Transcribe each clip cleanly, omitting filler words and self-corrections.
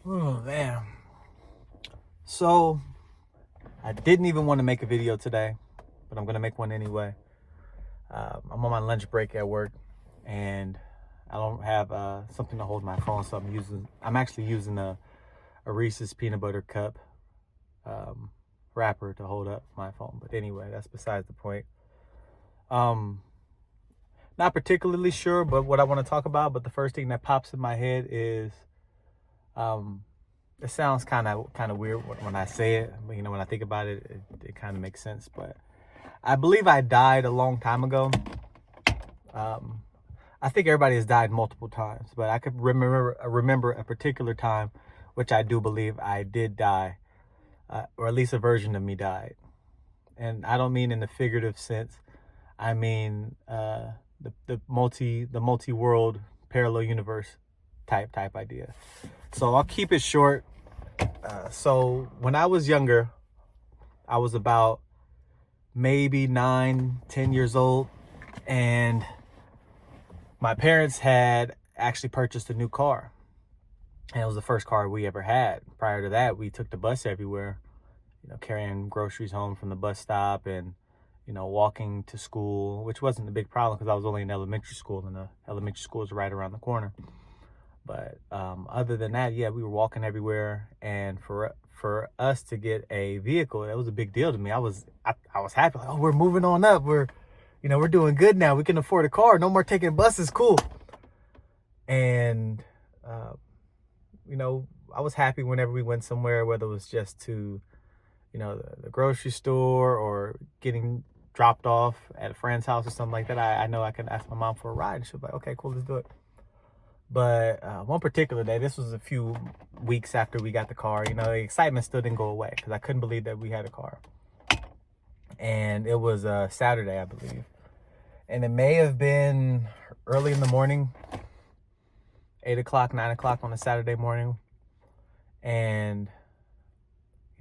Oh man. So I didn't even want to make a video today, but I'm gonna make one anyway. I'm on my lunch break at work, and I don't have something to hold my phone, so I'm actually using a Reese's peanut butter cup um, wrapper to hold up my phone. But anyway, that's besides the point. Um, Not particularly sure, but what I want to talk about. But the first thing that pops in my head is um, it sounds kind of weird when I say it, but when I think about it, it kind of makes sense. But I believe I died a long time ago. Um, I think everybody has died multiple times, but I could remember a particular time, which I do believe I did die, or at least a version of me died. And I don't mean in the figurative sense. I mean the multi world parallel universe type idea. So I'll keep it short. So when I was younger, I was about maybe 9, 10 years old, and my parents had actually purchased a new car. And it was the first car we ever had. Prior to that, we took the bus everywhere, carrying groceries home from the bus stop and, walking to school, which wasn't a big problem because I was only in elementary school, and the elementary school is right around the corner. But other than that, yeah, we were walking everywhere. And for us to get a vehicle, that was a big deal to me. I was happy. Like, oh, we're moving on up. We're doing good now. We can afford a car. No more taking buses. Cool. And I was happy whenever we went somewhere, whether it was just to, the grocery store or getting dropped off at a friend's house or something like that. I know I can ask my mom for a ride, and she'll be like, okay, cool, let's do it. But one particular day, this was a few weeks after we got the car, the excitement still didn't go away because I couldn't believe that we had a car. And it was a Saturday, I believe. And it may have been early in the morning, 8 o'clock, 9 o'clock on a Saturday morning. And,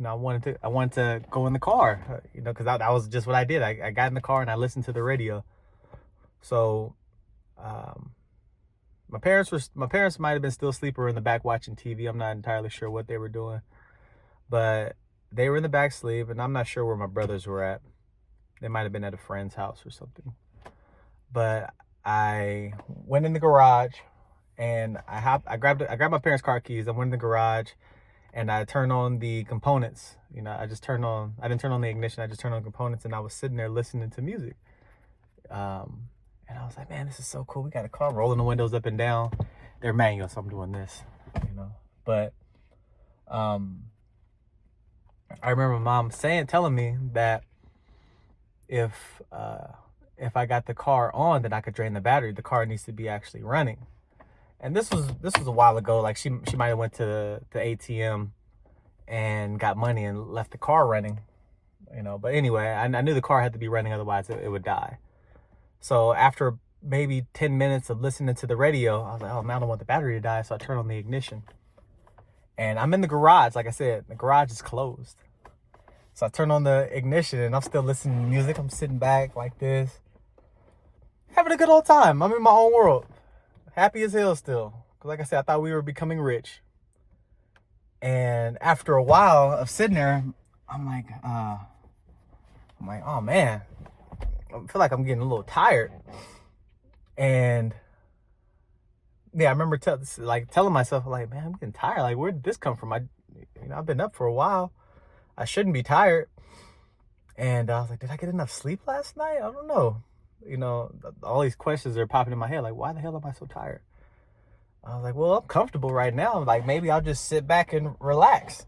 I wanted to go in the car, because that was just what I did. I got in the car and I listened to the radio. So, my parents might have been still asleep or in the back watching TV. I'm not entirely sure what they were doing, but they were in the back asleep, and I'm not sure where my brothers were at. They might have been at a friend's house or something. But I went in the garage and I grabbed my parents' car keys. I went in the garage and I turned on the components. I didn't turn on the ignition. I just turned on components, and I was sitting there listening to music. And I was like, man, this is so cool. We got a car, rolling the windows up and down. They're manual, so I'm doing this, But I remember mom telling me that if I got the car on, then I could drain the battery. The car needs to be actually running. And this was a while ago. Like she might have went to the ATM and got money and left the car running, But anyway, I knew the car had to be running, otherwise it would die. So after maybe 10 minutes of listening to the radio, I was like, oh man, I don't want the battery to die. So I turned on the ignition. And I'm in the garage. Like I said, the garage is closed. So I turned on the ignition and I'm still listening to music. I'm sitting back like this, having a good old time. I'm in my own world. Happy as hell still. Because like I said, I thought we were becoming rich. And after a while of sitting there, I'm like, oh man, I feel like I'm getting a little tired. And yeah, I remember telling myself, like, man, I'm getting tired. Like, where did this come from? I've been up for a while. I shouldn't be tired. And I was like, did I get enough sleep last night? I don't know. All these questions are popping in my head. Like, why the hell am I so tired? I was like, well, I'm comfortable right now. Like, maybe I'll just sit back and relax.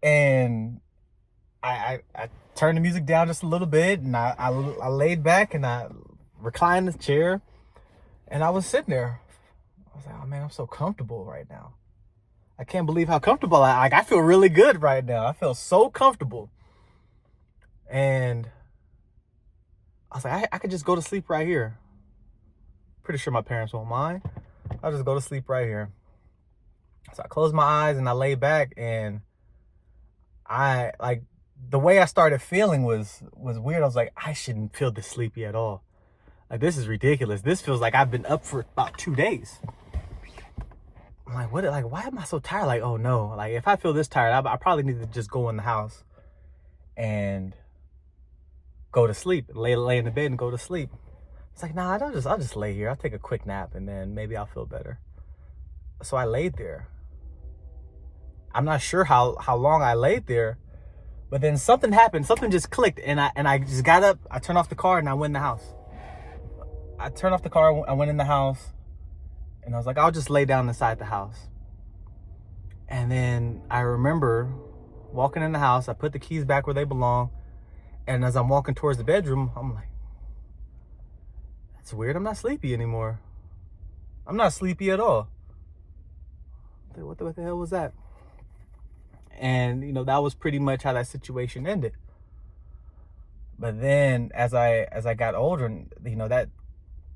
And I turned the music down just a little bit, and I laid back and I reclined the chair, and I was sitting there. I was like, oh man, I'm so comfortable right now. I can't believe how comfortable I feel really good right now. I feel so comfortable. And I was like, I could just go to sleep right here. Pretty sure my parents won't mind. I'll just go to sleep right here. So I closed my eyes and I lay back, and the way I started feeling was weird. I was like, I shouldn't feel this sleepy at all. Like, this is ridiculous. This feels like I've been up for about 2 days. I'm like, what? Like, why am I so tired? Like, oh no. Like, if I feel this tired, I probably need to just go in the house and go to sleep. Lay in the bed and go to sleep. It's like, nah, I'll just lay here. I'll take a quick nap and then maybe I'll feel better. So I laid there. I'm not sure how long I laid there, but then something happened. Something just clicked, and I just got up. I turned off the car and I went in the house. I turned off the car. I went in the house, and I was like, I'll just lay down inside the house. And then I remember walking in the house. I put the keys back where they belong, and as I'm walking towards the bedroom, I'm like, that's weird. I'm not sleepy anymore. I'm not sleepy at all. What the hell was that? And, you know, that was pretty much how that situation ended. But then as I got older, you know, that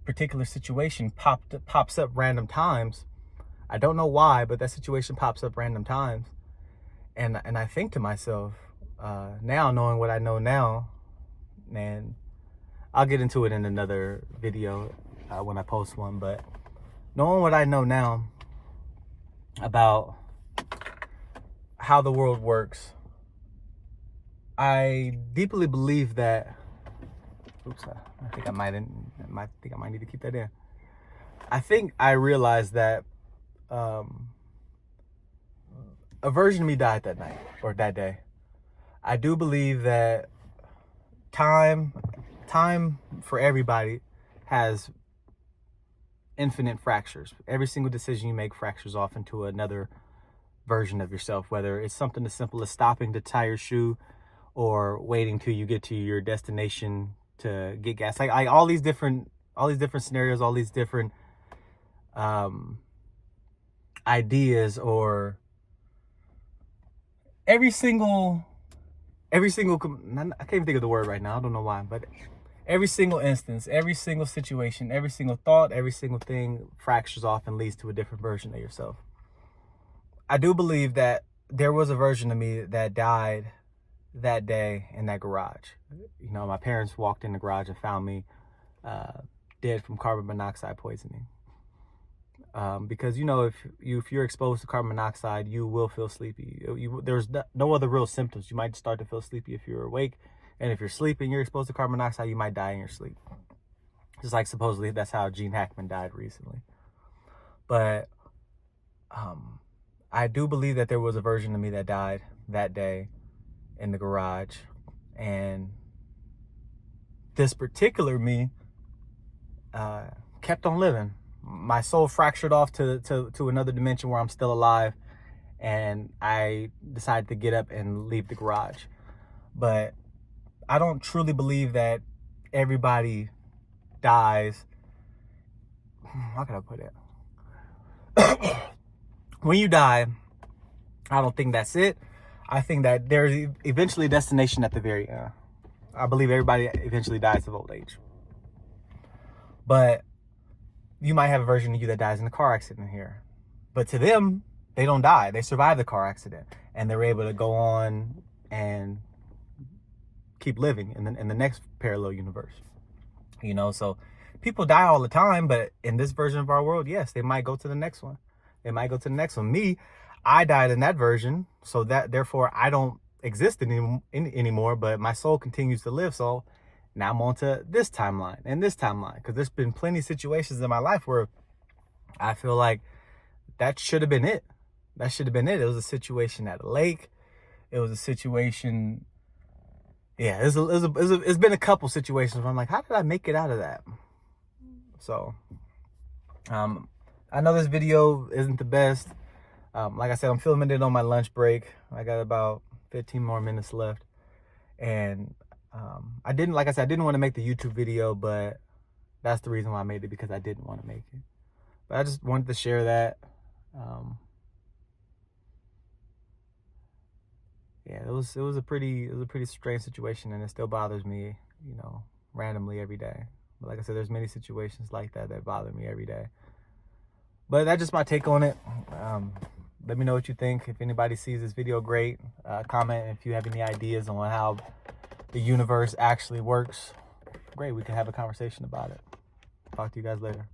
particular situation pops up random times. I don't know why, but that situation pops up random times. And I think to myself, now knowing what I know now, and I'll get into it in another video when I post one, but knowing what I know now about how the world works, I deeply believe that, oops, I think I might need to keep that in. I think I realized that a version of me died that night or that day. I do believe that time for everybody has infinite fractures. Every single decision you make fractures off into another version of yourself, whether it's something as simple as stopping to tie your shoe or waiting till you get to your destination to get gas. Like all these different scenarios, all these different ideas, or every single I can't even think of the word right now, I don't know why, but every single instance, every single situation, every single thought, every single thing fractures off and leads to a different version of yourself. I do believe that there was a version of me that died that day in that garage. You know, my parents walked in the garage and found me dead from carbon monoxide poisoning. Because, you know, if you're exposed to carbon monoxide, you will feel sleepy. There's no other real symptoms. You might start to feel sleepy if you're awake. And if you're sleeping, you're exposed to carbon monoxide, you might die in your sleep. Just like supposedly that's how Gene Hackman died recently. But I do believe that there was a version of me that died that day in the garage. And this particular me kept on living. My soul fractured off to another dimension where I'm still alive. And I decided to get up and leave the garage. But I don't truly believe that everybody dies. How can I put it? When you die, I don't think that's it. I think that there's eventually a destination at the very end. I believe everybody eventually dies of old age. But you might have a version of you that dies in a car accident here. But to them, they don't die. They survive the car accident. And they're able to go on and keep living in the next parallel universe. You know, so people die all the time, but in this version of our world, yes, they might go to the next one. They might go to the next one. Me, I died in that version, so that therefore I don't exist anymore, but my soul continues to live. So now I'm on to this timeline and this timeline, because there's been plenty of situations in my life where I feel like that should have been it. That should have been it. It was a situation at a lake. It was a situation. Yeah, it's been a couple situations where I'm like, how did I make it out of that? So, I know this video isn't the best. Like I said, I'm filming it on my lunch break. I got about 15 more minutes left. And I didn't want to make the YouTube video, but that's the reason why I made it, because I didn't want to make it. But I just wanted to share that. Yeah, it was a pretty strange situation, and it still bothers me, you know, randomly every day. But like I said, there's many situations like that bother me every day. But that's just my take on it. Let me know what you think. If anybody sees this video, great. Comment if you have any ideas on how the universe actually works. Great, we can have a conversation about it. Talk to you guys later.